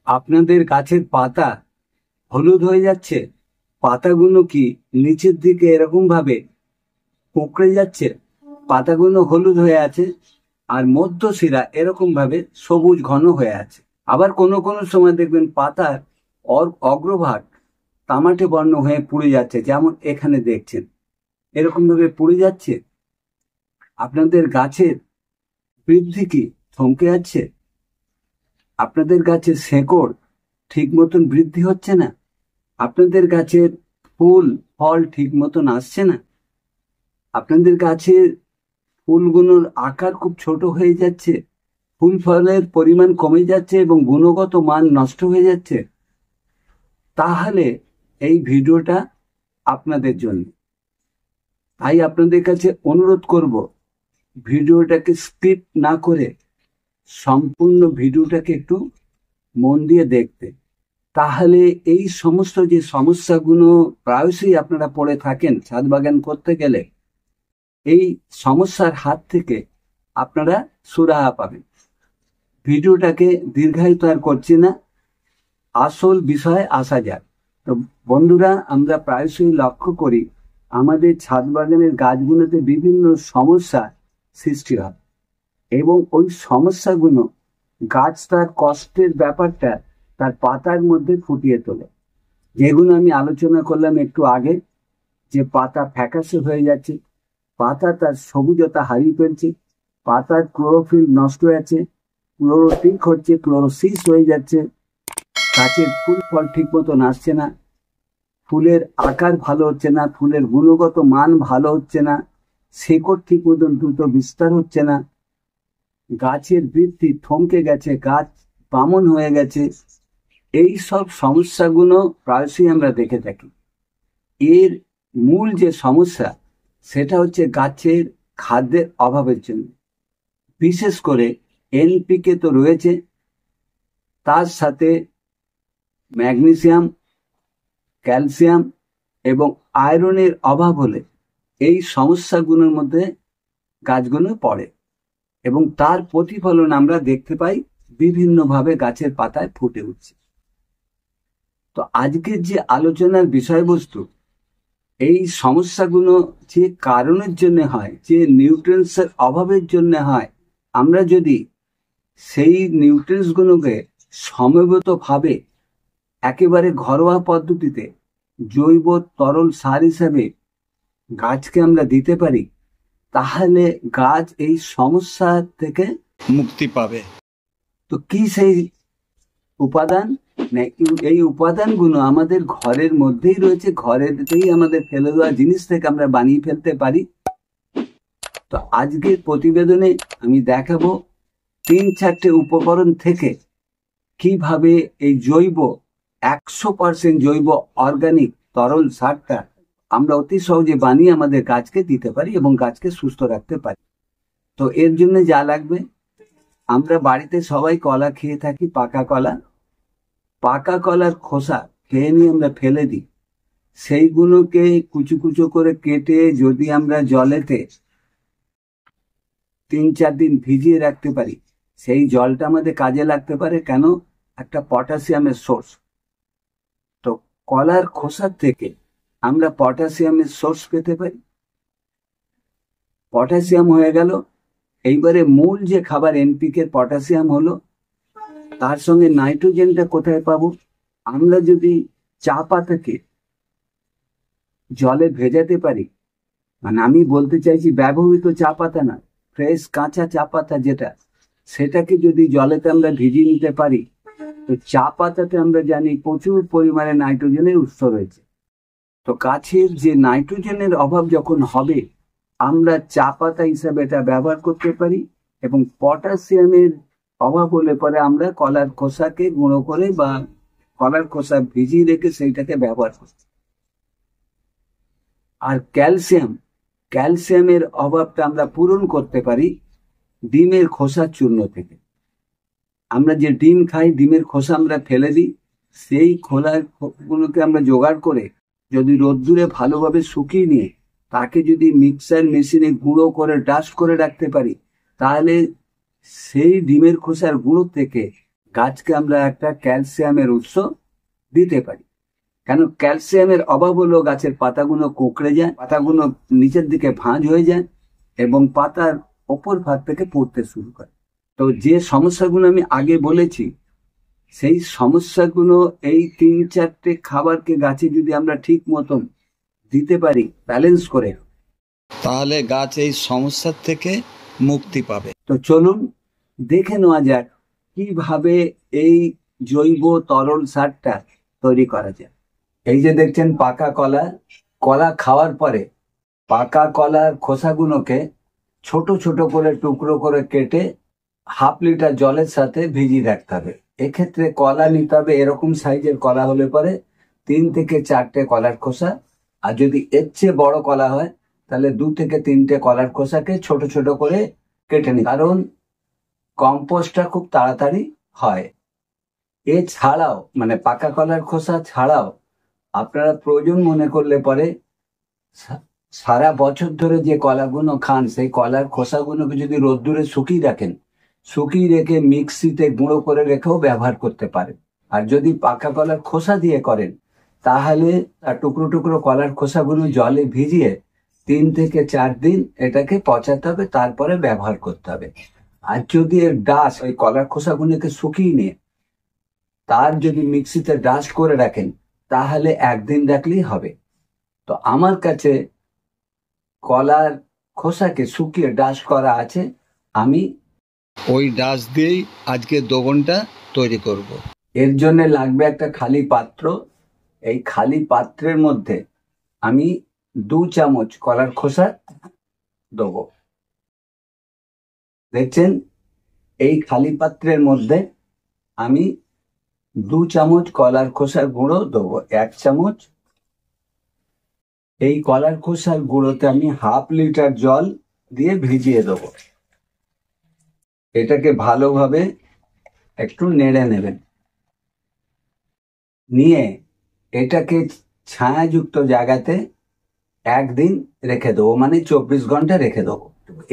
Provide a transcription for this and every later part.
আপনাদের গাছের পাতা হলুদ হয়ে যাচ্ছে, পাতাগুলো কি নিচের দিকে এরকম ভাবে কুঁকড়ে যাচ্ছে, পাতাগুলো হলুদ হয়ে আছে, আর মধ্যশিরা এরকম ভাবে সবুজ ঘন হয়ে আছে। আবার কোনো কোনো সময় দেখবেন পাতার অগ্রভাগ তামাটে বর্ণ হয়ে পুড়ে যাচ্ছে, যেমন এখানে দেখছেন এরকম ভাবে পুড়ে যাচ্ছে। আপনাদের গাছের বৃদ্ধি কি থমকে যাচ্ছে? আপনাদের গাছের শেকড় ঠিক মতন বৃদ্ধি হচ্ছে না? আপনাদের গাছের ফুল ফল ঠিক মতন আসছে না? আপনাদের গাছের ফুলগুলোর আকার খুব ছোট হয়ে যাচ্ছে, ফুল ফলের পরিমাণ কমে যাচ্ছে এবং গুণগত মান নষ্ট হয়ে যাচ্ছে? তাহলে এই ভিডিওটা আপনাদের জন্য। তাই আপনাদের কাছে অনুরোধ করব, ভিডিওটাকে স্কিপ না করে সম্পূর্ণ ভিডিওটাকে একটু মন দিয়ে দেখতে। তাহলে এই সমস্ত যে সমস্যাগুলো প্রায়শই আপনারা পড়ে থাকেন ছাদ বাগান করতে গেলে, এই সমস্যার হাত থেকে আপনারা সুরাহা পাবেন। ভিডিওটাকে দীর্ঘায়িত আর করছি না, আসল বিষয়ে আসা যাক। তো বন্ধুরা, আমরা প্রায়শই লক্ষ্য করি আমাদের ছাদ বাগানের গাছগুলোতে বিভিন্ন সমস্যা সৃষ্টি হয় এবং ওই সমস্যাগুলো গাছ তার কষ্টের ব্যাপারটা তার পাতার মধ্যে ফুটিয়ে তোলে। যেগুলো আমি আলোচনা করলাম একটু আগে, যে পাতা ফ্যাকাশে হয়ে যাচ্ছে, পাতা তার সবুজতা হারিয়ে ফেলছে, পাতার ক্লোরোফিল নষ্ট হয়ে যাচ্ছে, ক্লোরোটিক হচ্ছে, ক্লোরোসিস হয়ে যাচ্ছে, গাছের ফুল ফল ঠিক মতন আসছে না, ফুলের আকার ভালো হচ্ছে না, ফুলের গুণগত মান ভালো হচ্ছে না, শেকড় ঠিক মতন দ্রুত বিস্তার হচ্ছে না, গাছের বৃদ্ধি থমকে গেছে, গাছ বামন হয়ে গেছে। এই সব সমস্যাগুলো প্রায়শই আমরা দেখে থাকি। এর মূল যে সমস্যা সেটা হচ্ছে গাছের খাদ্যের অভাবের জন্য। বিশেষ করে এনপিকে তো রয়েছে, তার সাথে ম্যাগনেসিয়াম, ক্যালসিয়াম এবং আয়রনের অভাব হলে এই সমস্যাগুলোর মধ্যে গাছগুলো পড়ে এবং তার প্রতিফলন আমরা দেখতে পাই বিভিন্নভাবে গাছের পাতায় ফুটে উঠছে। তো আজকের যে আলোচনার বিষয়বস্তু, এই সমস্যাগুলো যে কারণের জন্য হয়, যে নিউট্রিয়েন্টসের অভাবের জন্য হয়, আমরা যদি সেই নিউট্রিয়েন্টসগুলোকে সমবেতভাবে একেবারে ঘরোয়া পদ্ধতিতে জৈব তরল সার হিসাবে গাছকে আমরা দিতে পারি, তাহলে গাছ এই সমস্যা থেকে মুক্তি পাবে। তো কি সেই উপাদান? এই উপাদানগুলো আমাদের ঘরের মধ্যেই রয়েছে, ঘরেতেই আমাদের ফেলে দেওয়া জিনিস থেকে আমরা বানিয়ে ফেলতে পারি। তো আজকের প্রতিবেদনে আমি দেখাবো 3-4টে উপকরণ থেকে কিভাবে এই জৈব 100% জৈব অর্গানিক তরল সারটা আমরা অতি সহজে বানিয়ে আমাদের গাছকে দিতে পারি এবং গাছকে সুস্থ রাখতে পারি। তো এর জন্য যা লাগবে, আমরা বাড়িতে সবাই কলা খেয়ে থাকি, পাকা কলা। পাকা কলার খোসা খেয়ে নিয়ে আমরা ফেলে দিই, সেইগুলোকে কুচু কুচু করে কেটে যদি আমরা জলেতে 3-4 দিন ভিজিয়ে রাখতে পারি, সেই জলটা আমাদের কাজে লাগতে পারে। কেন? একটা পটাশিয়ামের সোর্স। তো কলার খোসার থেকে আমরা পটাশিয়ামের সোর্স পেতে পারি। পটাশিয়াম হয়ে গেল। এইবারে মূল যে খাবার এনপিকে পটাশিয়াম হলো, তার সঙ্গে নাইট্রোজেনটা কোথায় পাবো? আমরা যদি চা পাতাকে জলে ভেজাতে পারি, মানে আমি বলতে চাইছি ব্যবহৃত চা পাতা না, ফ্রেশ কাঁচা চা পাতা যেটা, সেটাকে যদি জলেতে আমরা ভিজিয়ে নিতে পারি, তো চা পাতাতে আমরা জানি প্রচুর পরিমাণে নাইট্রোজেনের উৎস রয়েছে। তো গাছের যে নাইট্রোজেনের অভাব যখন হবে, আমরা চা পাতা হিসাবে এটা ব্যবহার করতে পারি। এবং পটাশিয়ামের অভাব হলে পরে আমরা কলার খোসাকে গুঁড়ো করে বা কলার খোসা ভিজিয়ে রেখে সেইটাকে ব্যবহার করি। আর ক্যালসিয়ামের অভাবটা আমরা পূরণ করতে পারি ডিমের খোসার চূর্ণ থেকে। আমরা যে ডিম খাই, ডিমের খোসা আমরা ফেলে দিই, সেই খোলাগুলোকে আমরা জোগাড় করে যদি রোদ্দুরে ভালোভাবে শুকিয়ে নিয়ে তাকে যদি মিক্সার মেশিনে গুঁড়ো করে ডাস্ট করে রাখতে পারি, তাহলে সেই ডিমের খোসার গুঁড়ো থেকে গাছকে আমরা একটা ক্যালসিয়ামের উৎস দিতে পারি। কেন ক্যালসিয়ামের অভাব হলো গাছের পাতাগুলো কুঁকড়ে যায়, পাতাগুলো নিচের দিকে ভাঁজ হয়ে যায় এবং পাতার ওপর ভাগ থেকে পড়তে শুরু করে। তো যে সমস্যাগুলো আমি আগে বলেছি, সেই সমস্যাগুলো এই 3-4টে খাবারকে গাছে যদি আমরা ঠিক মতন দিতে পারি ব্যালেন্স করে, তাহলে গাছ এই সমস্যার থেকে মুক্তি পাবে। তো চলুন দেখে নেওয়া যাক কিভাবে এই জৈব তরল সারটা তৈরি করা যায়। এই যে দেখছেন পাকা কলা, কলা খাওয়ার পরে পাকা কলার খোসাগুলোকে ছোট ছোট করে টুকরো করে কেটে 1/2 লিটার জলের সাথে ভিজিয়ে রাখতে হবে। এক্ষেত্রে কলা নিতে হবে এরকম সাইজের কলা হলে পরে 3 থেকে 4টে কলার খোসা, আর যদি এর চেয়ে বড় কলা হয় তাহলে 2 থেকে 3টে কলার খোসাকে ছোট ছোট করে কেটে নিন, কারণ কম্পোস্টটা খুব তাড়াতাড়ি হয়। এছাড়াও মানে পাকা কলার খোসা ছাড়াও আপনারা প্রয়োজন মনে করলে পরে সারা বছর ধরে যে কলাগুলো খান সেই কলার খোসাগুলোকে যদি রোদ্দুরে শুকিয়ে রাখেন, শুকিয়ে রেখে মিক্সিতে গুঁড়ো করে রেখেও ব্যবহার করতে পারেন। আর যদি পাকা কলার খোসা দিয়ে করেন তাহলে টুকরো টুকরো কলার খোসাগুলো জলে ভিজিয়ে 3 থেকে 4 দিন এটাকে পচাতে হবে, তারপরে ব্যবহার করতে হবে। আর যদি এর ডাস্ট ওই কলার খোসাগুলোকে শুকিয়ে নিয়ে তার যদি মিক্সিতে ডাস্ট করে রাখেন তাহলে 1 দিন রাখলেই হবে। তো আমার কাছে কলার খোসাকে শুকিয়ে ডাস্ট করা আছে, আমি ওই ডাস্ট দিয়েই আজকে দোবনটা তৈরি করব। এর জন্য লাগবে একটা খালি পাত্র। এই খালি পাত্রের মধ্যে আমি 2 চামচ কলার খোসা দেবো। দেখছেন এই খালি পাত্রের মধ্যে আমি 2 চামচ কলার খোসার গুঁড়ো দেবো। 1 চামচ। এই কলার খোসার গুঁড়োতে আমি 1/2 লিটার জল দিয়ে ভিজিয়ে দেবো। এটাকে ভালোভাবে একটু নেড়ে নেবেন, নিয়ে এটাকে ছায়াযুক্ত জায়গাতে 1 দিন রেখে দেবো, মানে 24 ঘন্টা রেখে দেবো।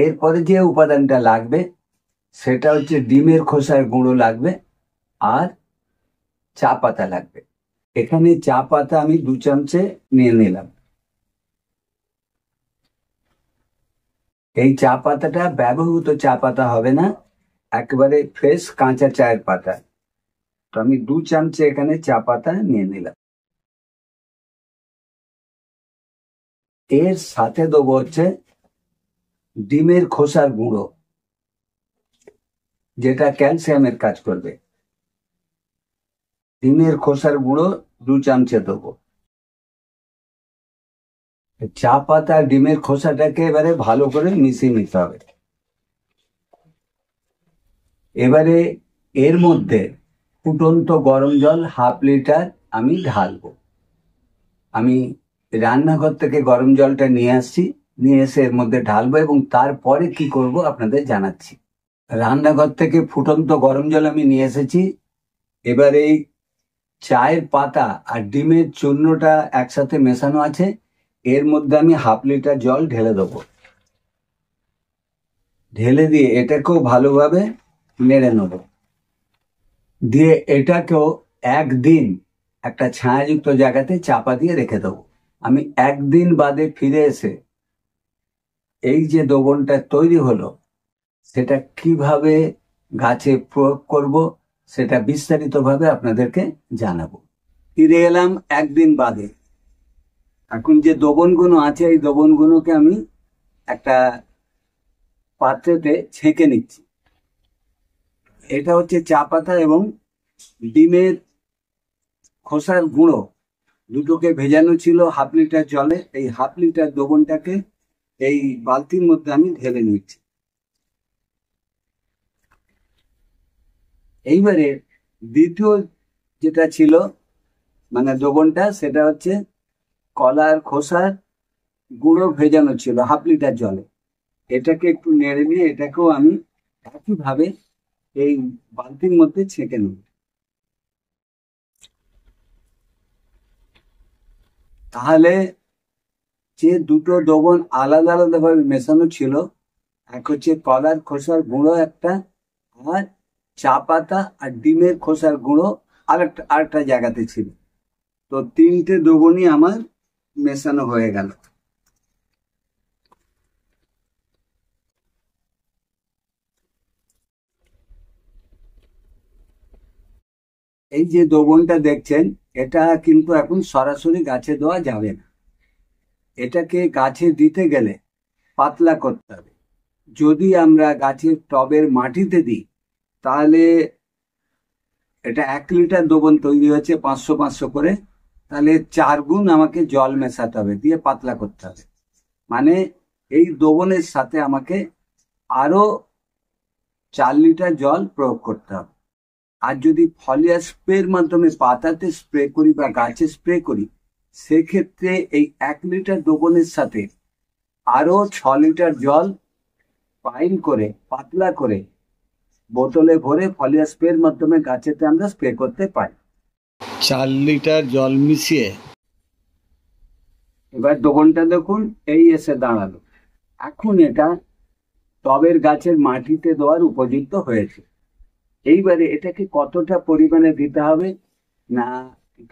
এরপরে যে উপাদানটা লাগবে সেটা হচ্ছে ডিমের খোসার গুঁড়ো লাগবে আর চা পাতা লাগবে। এখানে চা পাতা আমি 2 চামচে নিয়ে নিলাম। এই চা পাতাটা ব্যবহৃত চা পাতা হবে না, একেবারে ফ্রেশ কাঁচা চায়ের পাতা। তো আমি 2 চামচে এখানে চা পাতা নিয়ে নিলাম। এর সাথে দেবো হচ্ছে ডিমের খোসার গুঁড়ো, যেটা ক্যালসিয়ামের কাজ করবে। ডিমের খোসার গুঁড়ো 2 চামচে দেবো। চা পাতা আর ডিমের খোসাটাকে এবারে ভালো করে মিশিয়ে নিতে হবে। এবারে এর মধ্যে ফুটন্ত গরম জল 1/2 লিটার আমি ঢালবো। আমি রান্নাঘর থেকে গরম জলটা নিয়ে আসছি, নিয়ে এসে এর মধ্যে ঢালবো এবং তারপরে কি করব আপনাদের জানাচ্ছি। রান্নাঘর থেকে ফুটন্ত গরম জল আমি নিয়ে এসেছি। এবার এই চায়ের পাতা আর ডিমের চূর্ণটা একসাথে মেশানো আছে, এর মধ্যে আমি 1/2 লিটার জল ঢেলে দেবো। ঢেলে দিয়ে এটাকেও ভালোভাবে নেড়ে নেব, দিয়ে এটাকেও 1 দিন একটা ছায়াযুক্ত জায়গাতে চাপা দিয়ে রেখে দেবো। আমি 1 দিন বাদে ফিরে এসে এই যে দ্রবণটা তৈরি হলো সেটা কিভাবে গাছে প্রয়োগ করব সেটা বিস্তারিতভাবে আপনাদেরকে জানাবো। ফিরে এলাম 1 দিন বাদে। এখন যে দ্রবণগুলো আছে এই দ্রবণগুলোকে আমি একটা পাত্রেতে ছেঁকে নিচ্ছি। এটা হচ্ছে চা পাতা এবং ডিমের খোসার গুঁড়ো, দুটোকে ভেজানো ছিল 1/2 লিটার জলে। এই 1/2 লিটার দ্রবণটাকে এই বালতির মধ্যে আমি ঢেলে নিচ্ছি। এইবারে দ্বিতীয় যেটা ছিল মানে দ্রবণটা, সেটা হচ্ছে কলার খোসার গুঁড়ো ভেজানো ছিল 1/2 লিটার জলে। এটাকে একটু নেড়ে নিয়ে এটাকেও আমি একইভাবে এই বালতির মধ্যে ছেঁকে নেব। তাহলে যে দুটো দ্রবণ আলাদা আলাদাভাবে মেশানো ছিল, এক হচ্ছে কলার খোসার গুঁড়ো একটা, আর চা পাতা আর ডিমের খোসার গুঁড়ো আরেকটা জায়গাতে ছিল। তো তিনটে দ্রবণই আমার মেশানো হয়ে গেল। এই যে দ্রবণটা দেখছেন, এটা কিন্তু এখন সরাসরি গাছে দেওয়া যাবে না। এটাকে গাছে দিতে গেলে পাতলা করতে হবে। যদি আমরা গাছের টবের মাটিতে দিই, তাহলে এটা 1 লিটার দ্রবণ তৈরি হয়েছে 500-500 করে, তাহলে 4 গুণ আমাকে জল মেশাতে হবে, দিয়ে পাতলা করতে হবে। মানে এই দ্রবণের সাথে আমাকে আরো 4 লিটার জল প্রয়োগ করতে হবে। আর যদি ফলিয়ার স্প্রের মাধ্যমে পাতাতে স্প্রে করি বা গাছে স্প্রে করি, সেক্ষেত্রে এই 1 লিটার দ্রবণের সাথে আরো 6 লিটার জল ফাইন করে পাতলা করে বোতলে ভরে ফলিয়ার স্প্রের মাধ্যমে গাছেতে আমরা স্প্রে করতে পারি। 4 লিটার জল মিশিয়ে এবার দ্রবণটা দেখুন এই এসে দাঁড়ালো। এখন এটা টবের গাছের মাটিতে দেওয়ার উপযুক্ত হয়েছে। এইবারে এটাকে কতটা পরিমাণে দিতে হবে না,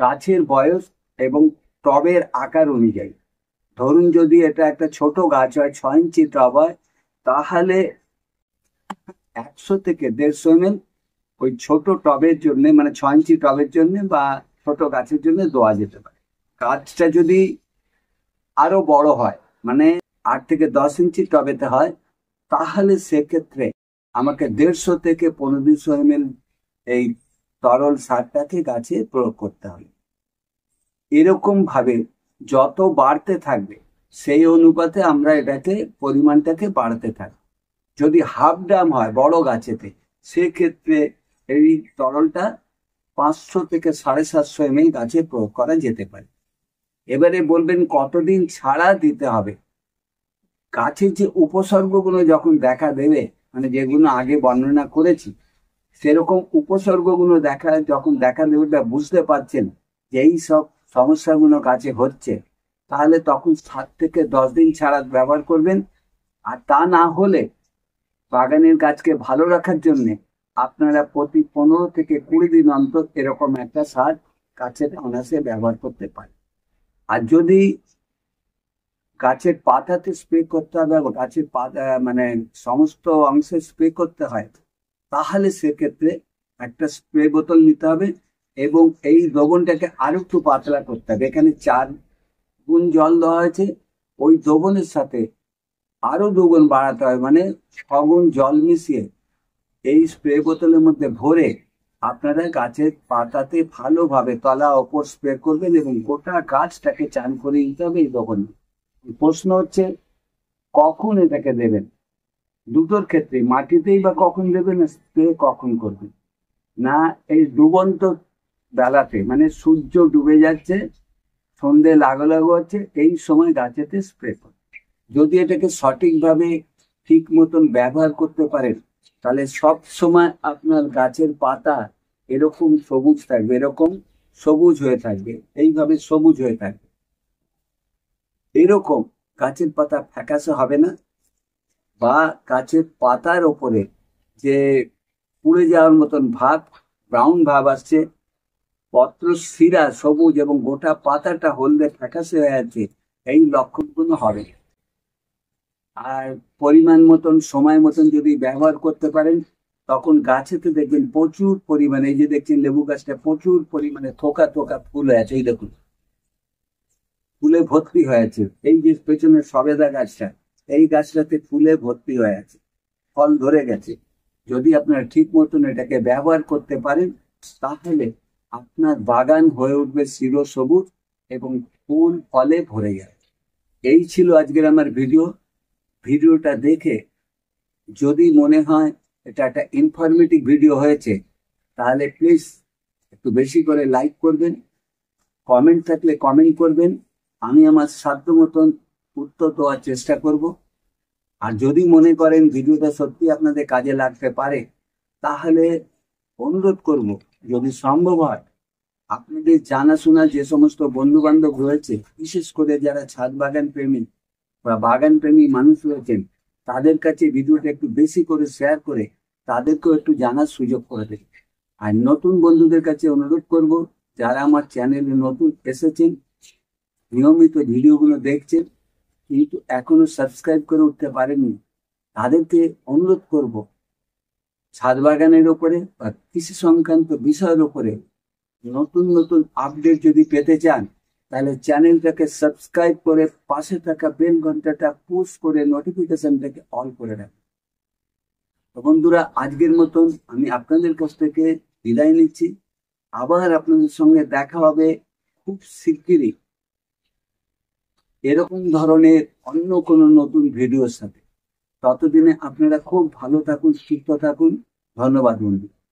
গাছের বয়স এবং টবের আকার অনুযায়ী। ধরুন যদি এটা একটা ছোট গাছ হয়, 6 ইঞ্চি টব হয়, তাহলে 100 থেকে 150 ml ওই ছোট টবের জন্য, মানে 6 ইঞ্চি টবের জন্য বা ছোট গাছের জন্য দেওয়া যেতে পারে। গাছটা যদি আরো বড় হয়, মানে 8 থেকে 10 ইঞ্চি টবেতে হয়, তাহলে সেক্ষেত্রে আমাকে 150 থেকে 1500 ml এই তরল সারটাকে গাছে প্রয়োগ করতে হবে। এরকম ভাবে যত বাড়তে থাকবে সেই অনুপাতে আমরা এটাকে পরিমাণটাকে বাড়াতে থাকবো। যদি হাফ ড্রাম হয় বড় গাছেতে, সেক্ষেত্রে এই তরলটা 500 থেকে 750 ml গাছে প্রয়োগ করা যেতে পারে। এবারে বলবেন কতদিন ছাড়া দিতে হবে। গাছের যে উপসর্গগুলো যখন দেখা দেবে, মানে যেগুলো আগে বর্ণনা করেছি, সেরকম উপসর্গগুলো যখন দেখা দেবে বা বুঝতে পারছেন যে এই সব সমস্যাগুলো গাছে হচ্ছে, তাহলে তখন 7 থেকে 10 দিন ছাড়া ব্যবহার করবেন। আর তা না হলে বাগানের গাছকে ভালো রাখার জন্য আপনারা প্রতি 15 থেকে 20 দিন অন্তর এরকম একটা সার গাছের অনায়াসে ব্যবহার করতে পারেন। আর যদি গাছের পাতাতে স্প্রে করতে হবে, গাছের পাতা মানে সমস্ত অংশে স্প্রে করতে হয়, তাহলে সেক্ষেত্রে একটা স্প্রে বোতল নিতে হবে এবং এই দ্রবণটাকে আরো একটু পাতলা করতে হবে। এখানে 4 গুণ জল দেওয়া হয়েছে, ওই দ্রবণের সাথে আরো 2 গুণ বাড়াতে হয়, মানে 6 গুণ জল মিশিয়ে এই স্প্রে বোতলের মধ্যে ভরে আপনারা গাছের পাতাতে ভালোভাবে তলা ওপর স্প্রে করবেন এবং গোটা গাছটাকে চান করে দিতে হবে এই দ্রবণ। প্রশ্ন হচ্ছে কখন এটাকে দেবেন। দুটোর ক্ষেত্রে, মাটিতেই বা কখন দেবেন, স্প্রে কখন করবেন না, এই ডুবন্ত বেলাতে, মানে সূর্য ডুবে যাচ্ছে, সন্ধে লাগো লাগো হচ্ছে, এই সময় গাছেতে স্প্রে করুন। যদি এটাকে সঠিকভাবে ঠিক মতন ব্যবহার করতে পারেন, তাহলে সব সময় আপনার গাছের পাতা এরকম সবুজ থাকবে, এরকম সবুজ হয়ে থাকবে, এইভাবে সবুজ হয়ে থাকবে। এরকম গাছের পাতা ফ্যাকাশে হবে না, বা গাছের পাতার ওপরে যে পুড়ে যাওয়ার মতন ভাব, ব্রাউন ভাব আসছে, পত্র শিরা সবুজ এবং গোটা পাতাটা হলদে ফ্যাকাশে হয়ে আছে, এই লক্ষণগুলো হবে। আর পরিমাণ মতন সময় মতন যদি ব্যবহার করতে পারেন, তখন গাছেতে দেখবেন প্রচুর পরিমাণে, এই যে দেখছেন লেবু গাছটা প্রচুর পরিমাণে থোকা থোকা ফুল হয়ে আছে, এই দেখুন ফুলে ভর্তি হয়ে আছে। এই যে পেছনের সবেদা গাছটা, এই গাছটাতে ফুলে ভর্তি হয়ে আছে, ফল ধরে গেছে। যদি আপনারা ঠিক মতন এটাকে ব্যবহার করতে পারেন, তাহলে আপনার বাগান হয়ে উঠবে চিরসবুজ এবং ফুল ফলে ভরে যাবে। এই ছিল আজকের আমার ভিডিওটা দেখে যদি মনে হয় এটা একটা ইনফরমেটিভ ভিডিও হয়েছে, তাহলে প্লিজ একটু বেশি করে লাইক করবেন, কমেন্ট থাকলে কমেন্ট করবেন, আমি আমার সাধ্য মতন উত্তর দেওয়ার চেষ্টা করব। আর যদি মনে করেন ভিডিওটা সত্যি আপনাদের কাজে লাগতে পারে, তাহলে অনুরোধ করব, যদি সম্ভব হয় আপনাদের জানাশোনা যে সমস্ত বন্ধু বান্ধব রয়েছে, বিশেষ করে যারা ছাদ বাগান প্রেমী বা বাগান প্রেমী মানুষ রয়েছেন, তাদের কাছে ভিডিওটা একটু বেশি করে শেয়ার করে তাদেরকেও একটু জানার সুযোগ করে দেবে। আর নতুন বন্ধুদের কাছে অনুরোধ করব, যারা আমার চ্যানেলে নতুন এসেছেন, নিয়মিত ভিডিওগুলো দেখছেন কিন্তু এখনো সাবস্ক্রাইব করে উঠতে পারেননি, তাদেরকে অনুরোধ করব ছাদ বাগানের ওপরে বা কৃষি সংক্রান্ত বিষয়ের ওপরে নতুন নতুন আপডেট যদি পেতে চান, তাহলে চ্যানেলটাকে সাবস্ক্রাইব করে পাশে থাকা বেল ঘন্টাটা পুশ করে নোটিফিকেশনটাকে অন করে রাখুন। তো বন্ধুরা, আজকের মতন আমি আপনাদের কাছ থেকে বিদায় নিচ্ছি। আবার আপনাদের সঙ্গে দেখা হবে খুব শিগগিরই এরকম ধরনের অন্য কোনো নতুন ভিডিওর সাথে। ততদিনে আপনারা খুব ভালো থাকুন, সুস্থ থাকুন। ধন্যবাদ বন্ধু।